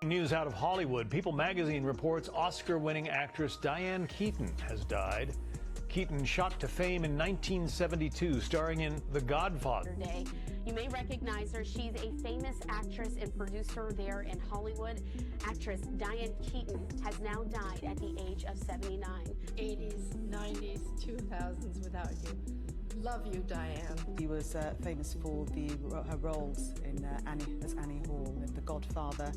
News out of Hollywood. People magazine reports Oscar-winning actress Diane Keaton has died. Keaton shot to fame in 1972, starring in The Godfather. You may recognize her. She's a famous actress and producer there in Hollywood. Actress Diane Keaton has now died at the age of 79. 80s, 90s, 2000s without you. Love you, Diane. She was famous for her roles in Annie Hall, in The Godfather,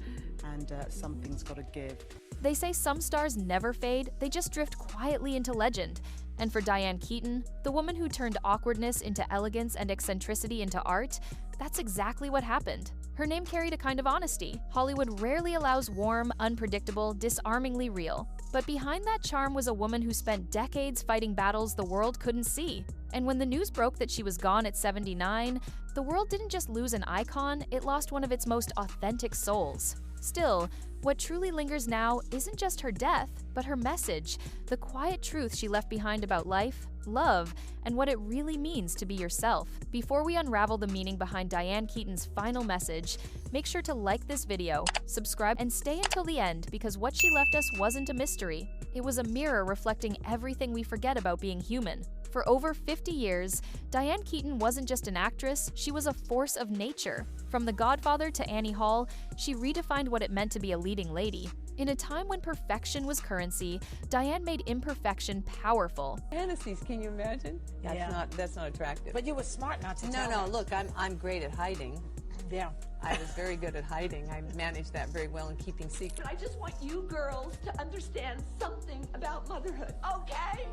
and Something's Gotta Give. They say some stars never fade, they just drift quietly into legend. And for Diane Keaton, the woman who turned awkwardness into elegance and eccentricity into art, that's exactly what happened. Her name carried a kind of honesty. Hollywood rarely allows warm, unpredictable, disarmingly real. But behind that charm was a woman who spent decades fighting battles the world couldn't see. And when the news broke that she was gone at 79, the world didn't just lose an icon, it lost one of its most authentic souls. Still, what truly lingers now isn't just her death, but her message, the quiet truth she left behind about life, love, and what it really means to be yourself. Before we unravel the meaning behind Diane Keaton's final message, make sure to like this video, subscribe, and stay until the end because what she left us wasn't a mystery. It was a mirror reflecting everything we forget about being human. For over 50 years, Diane Keaton wasn't just an actress, she was a force of nature. From The Godfather to Annie Hall, she redefined what it meant to be a leading lady. In a time when perfection was currency, Diane made imperfection powerful. Fantasies, can you imagine? That's not attractive. But you were smart not to tell her. No, look, I'm great at hiding. Yeah. I was very good at hiding. I managed that very well in keeping secrets. I just want you girls to understand something about motherhood, okay?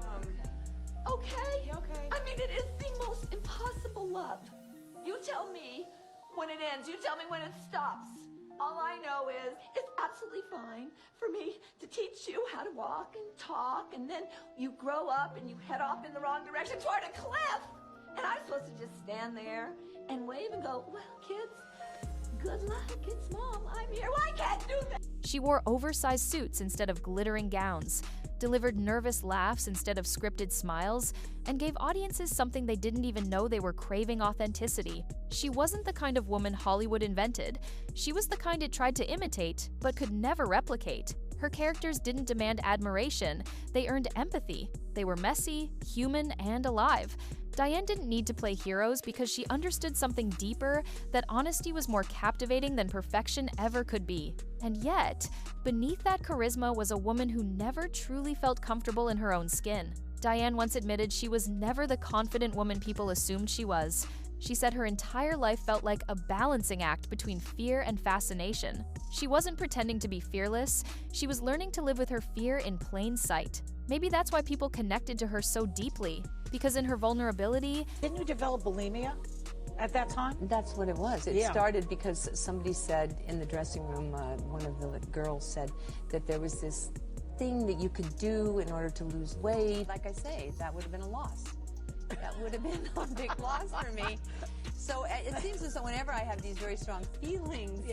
Okay? Okay. I mean, it is the most impossible love. You tell me when it ends. You tell me when it stops. All I know is it's absolutely fine for me to teach you how to walk and talk, and then you grow up and you head off in the wrong direction toward a cliff. And I'm supposed to just stand there and wave and go, well, kids, good luck. It's Mom. I'm here. Well, I can't do that. She wore oversized suits instead of glittering gowns, delivered nervous laughs instead of scripted smiles, and gave audiences something they didn't even know they were craving: authenticity. She wasn't the kind of woman Hollywood invented. She was the kind it tried to imitate, but could never replicate. Her characters didn't demand admiration, they earned empathy. They were messy, human, and alive. Diane didn't need to play heroes because she understood something deeper, that honesty was more captivating than perfection ever could be. And yet, beneath that charisma was a woman who never truly felt comfortable in her own skin. Diane once admitted she was never the confident woman people assumed she was. She said her entire life felt like a balancing act between fear and fascination. She wasn't pretending to be fearless, she was learning to live with her fear in plain sight. Maybe that's why people connected to her so deeply, because in her vulnerability… Didn't you develop bulimia at that time? That's what it was. It started because somebody said in the dressing room, one of the girls said that there was this thing that you could do in order to lose weight. Like I say, that would have been a loss. That would have been a big loss for me. So it seems as though whenever I have these very strong feelings,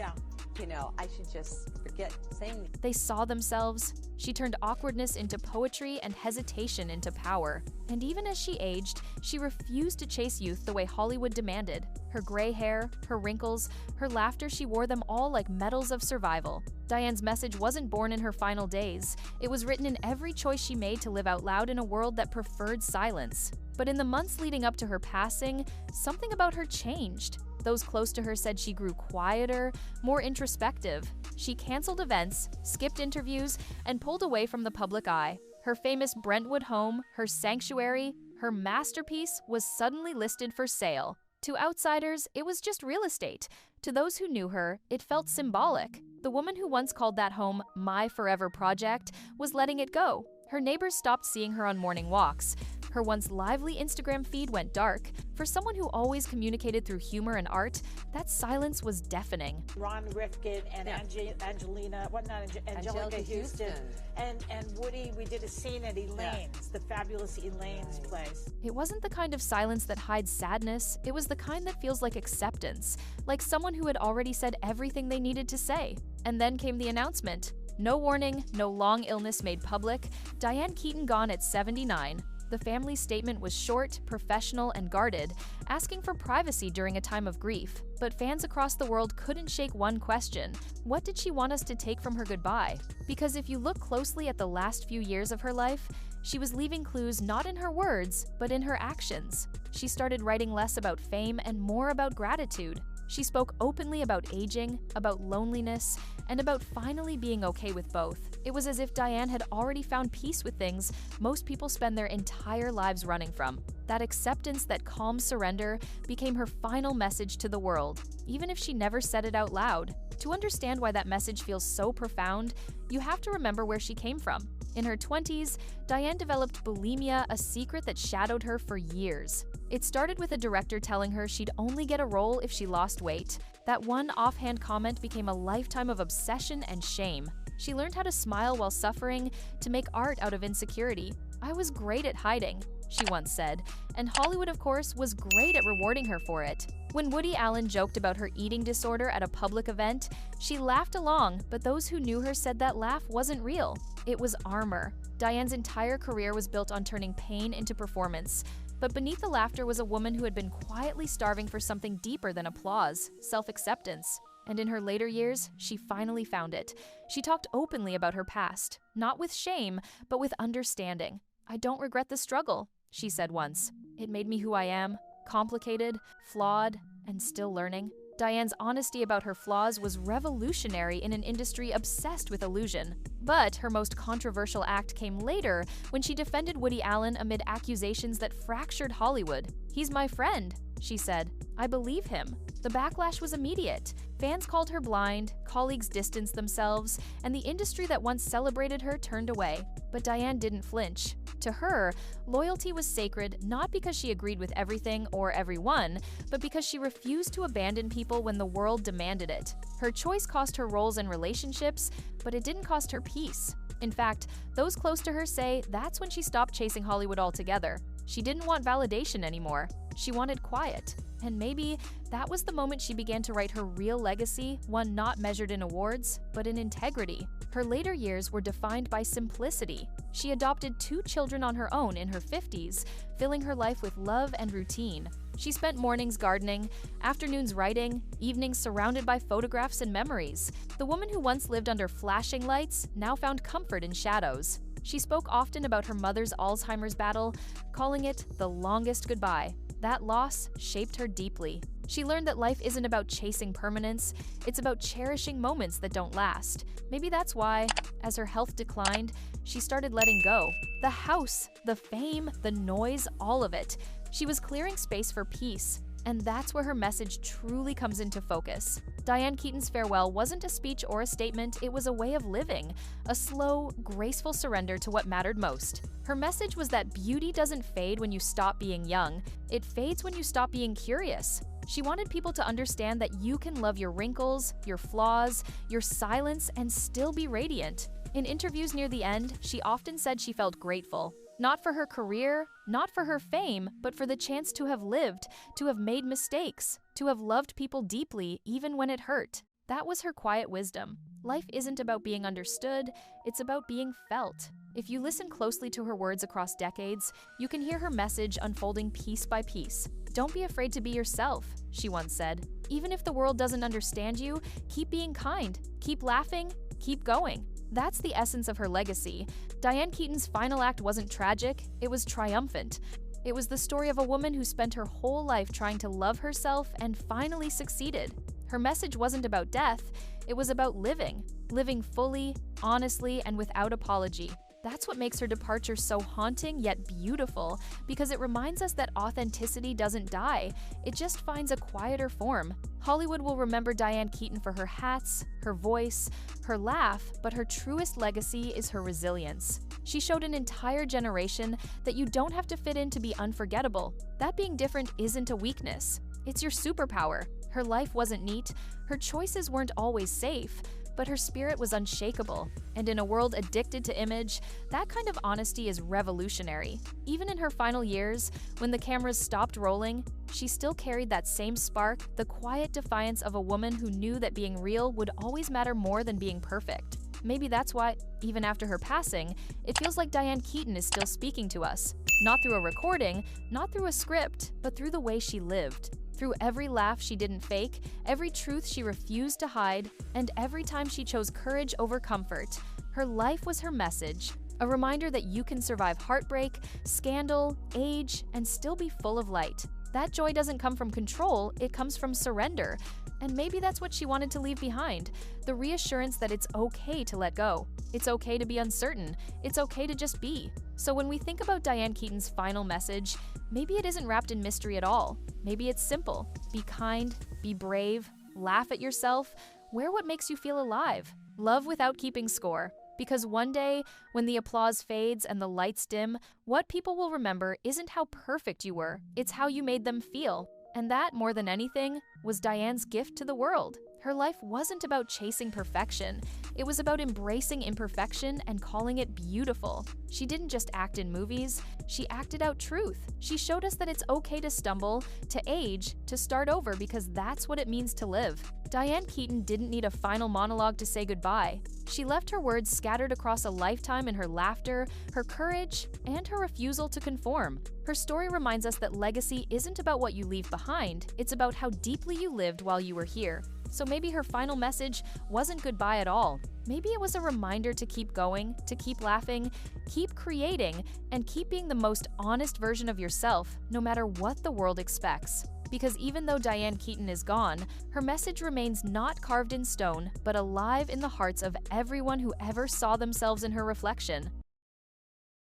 you know, I should just forget saying it. They saw themselves. She turned awkwardness into poetry and hesitation into power. And even as she aged, she refused to chase youth the way Hollywood demanded. Her gray hair, her wrinkles, her laughter, she wore them all like medals of survival. Diane's message wasn't born in her final days. It was written in every choice she made to live out loud in a world that preferred silence. But in the months leading up to her passing, something about her changed. Those close to her said she grew quieter, more introspective. She canceled events, skipped interviews, and pulled away from the public eye. Her famous Brentwood home, her sanctuary, her masterpiece was suddenly listed for sale. To outsiders, it was just real estate. To those who knew her, it felt symbolic. The woman who once called that home my forever project was letting it go. Her neighbors stopped seeing her on morning walks. Her once lively Instagram feed went dark. For someone who always communicated through humor and art, that silence was deafening. Ron Rifkin and Angelica Houston and Woody, we did a scene at Elaine's, the fabulous Elaine's place. It wasn't the kind of silence that hides sadness, it was the kind that feels like acceptance, like someone who had already said everything they needed to say. And then came the announcement. No warning, no long illness made public, Diane Keaton gone at 79. The family's statement was short, professional, and guarded, asking for privacy during a time of grief. But fans across the world couldn't shake one question: what did she want us to take from her goodbye? Because if you look closely at the last few years of her life, she was leaving clues not in her words, but in her actions. She started writing less about fame and more about gratitude. She spoke openly about aging, about loneliness, and about finally being okay with both. It was as if Diane had already found peace with things most people spend their entire lives running from. That acceptance, that calm surrender, became her final message to the world, even if she never said it out loud. To understand why that message feels so profound, you have to remember where she came from. In her 20s, Diane developed bulimia, a secret that shadowed her for years. It started with a director telling her she'd only get a role if she lost weight. That one offhand comment became a lifetime of obsession and shame. She learned how to smile while suffering, to make art out of insecurity. "I was great at hiding," she once said, and Hollywood, of course, was great at rewarding her for it. When Woody Allen joked about her eating disorder at a public event, she laughed along, but those who knew her said that laugh wasn't real. It was armor. Diane's entire career was built on turning pain into performance. But beneath the laughter was a woman who had been quietly starving for something deeper than applause, self-acceptance. And in her later years, she finally found it. She talked openly about her past, not with shame, but with understanding. "I don't regret the struggle," she said once. "It made me who I am, complicated, flawed, and still learning." Diane's honesty about her flaws was revolutionary in an industry obsessed with illusion. But her most controversial act came later when she defended Woody Allen amid accusations that fractured Hollywood. "He's my friend," she said. "I believe him." The backlash was immediate. Fans called her blind, colleagues distanced themselves, and the industry that once celebrated her turned away. But Diane didn't flinch. To her, loyalty was sacred not because she agreed with everything or everyone, but because she refused to abandon people when the world demanded it. Her choice cost her roles and relationships, but it didn't cost her peace. In fact, those close to her say that's when she stopped chasing Hollywood altogether. She didn't want validation anymore. She wanted quiet. And maybe that was the moment she began to write her real legacy, one not measured in awards, but in integrity. Her later years were defined by simplicity. She adopted 2 children on her own in her 50s, filling her life with love and routine. She spent mornings gardening, afternoons writing, evenings surrounded by photographs and memories. The woman who once lived under flashing lights now found comfort in shadows. She spoke often about her mother's Alzheimer's battle, calling it the longest goodbye. That loss shaped her deeply. She learned that life isn't about chasing permanence, it's about cherishing moments that don't last. Maybe that's why, as her health declined, she started letting go. The house, the fame, the noise, all of it. She was clearing space for peace. And that's where her message truly comes into focus. Diane Keaton's farewell wasn't a speech or a statement, it was a way of living, a slow, graceful surrender to what mattered most. Her message was that beauty doesn't fade when you stop being young, it fades when you stop being curious. She wanted people to understand that you can love your wrinkles, your flaws, your silence, and still be radiant. In interviews near the end, she often said she felt grateful. Not for her career, not for her fame, but for the chance to have lived, to have made mistakes, to have loved people deeply even when it hurt. That was her quiet wisdom. Life isn't about being understood, it's about being felt. If you listen closely to her words across decades, you can hear her message unfolding piece by piece. "Don't be afraid to be yourself," she once said. "Even if the world doesn't understand you, keep being kind, keep laughing, keep going." That's the essence of her legacy. Diane Keaton's final act wasn't tragic, it was triumphant. It was the story of a woman who spent her whole life trying to love herself and finally succeeded. Her message wasn't about death, it was about living fully, honestly, and without apology. That's what makes her departure so haunting yet beautiful, because it reminds us that authenticity doesn't die, it just finds a quieter form. Hollywood will remember Diane Keaton for her hats, her voice, her laugh, but her truest legacy is her resilience. She showed an entire generation that you don't have to fit in to be unforgettable. That being different isn't a weakness, it's your superpower. Her life wasn't neat, her choices weren't always safe, but her spirit was unshakable. And in a world addicted to image, that kind of honesty is revolutionary. Even in her final years, when the cameras stopped rolling, she still carried that same spark, the quiet defiance of a woman who knew that being real would always matter more than being perfect. Maybe that's why, even after her passing, it feels like Diane Keaton is still speaking to us. Not through a recording, not through a script, but through the way she lived. Through every laugh she didn't fake, every truth she refused to hide, and every time she chose courage over comfort. Her life was her message, a reminder that you can survive heartbreak, scandal, age, and still be full of light. That joy doesn't come from control, it comes from surrender. And maybe that's what she wanted to leave behind, the reassurance that it's okay to let go. It's okay to be uncertain. It's okay to just be. So when we think about Diane Keaton's final message, maybe it isn't wrapped in mystery at all. Maybe it's simple. Be kind, be brave, laugh at yourself, wear what makes you feel alive. Love without keeping score. Because one day, when the applause fades and the lights dim, what people will remember isn't how perfect you were, it's how you made them feel. And that, more than anything, was Diane's gift to the world. Her life wasn't about chasing perfection. It was about embracing imperfection and calling it beautiful. She didn't just act in movies, she acted out truth. She showed us that it's okay to stumble, to age, to start over because that's what it means to live. Diane Keaton didn't need a final monologue to say goodbye. She left her words scattered across a lifetime in her laughter, her courage, and her refusal to conform. Her story reminds us that legacy isn't about what you leave behind, it's about how deeply you lived while you were here. So maybe her final message wasn't goodbye at all. Maybe it was a reminder to keep going, to keep laughing, keep creating, and keep being the most honest version of yourself, no matter what the world expects. Because even though Diane Keaton is gone, her message remains not carved in stone, but alive in the hearts of everyone who ever saw themselves in her reflection.